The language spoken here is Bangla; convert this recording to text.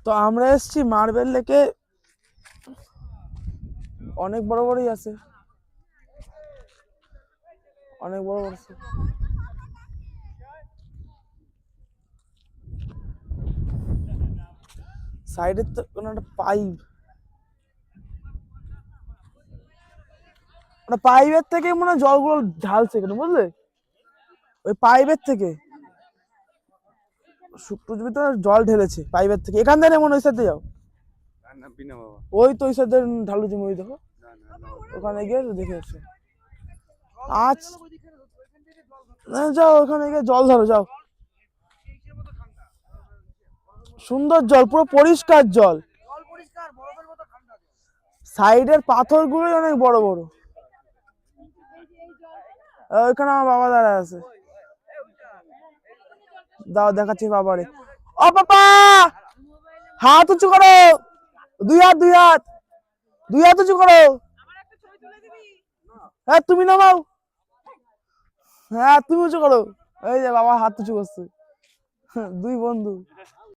তো আমরা এসছি মার্বেল লেকে, অনেক বড় বড়ই আছে, অনেক বড় বড় আছে। সাইডের তো কোনো একটা পাইপ, ওটা পাইপের থেকে মনে হয় জলগুলো ঢালছে কেন বুঝলে, ওই পাইপের থেকে শুক্রজমি তো জল ঢেলেছে পাইপের থেকে। এখান থেকে মনে ওই সাইডে যাও, ওই তো ওই সাইডে ঢালু জমি, ওই দেখো ওখানে গিয়ে দেখে এসো। আজ যাও ওখানে গিয়ে জল ধরো, যাও। সুন্দর জল, পুরো পরিষ্কার জল, সাইডের পাথরগুলোই অনেক বড় বড়। ওইখানে আমার বাবা দাঁড়ায় আছে, দাও দেখাচ্ছি বাবারে। ও বাবা, হাত উঁচু করো, দুই হাত দুই হাত, দুই হাত উঁচু করো। হ্যাঁ তুমি নামাও, হ্যাঁ তুমি উঁচু করো। এই যে বাবা হাত উঁচু করছে, দুই বন্ধু।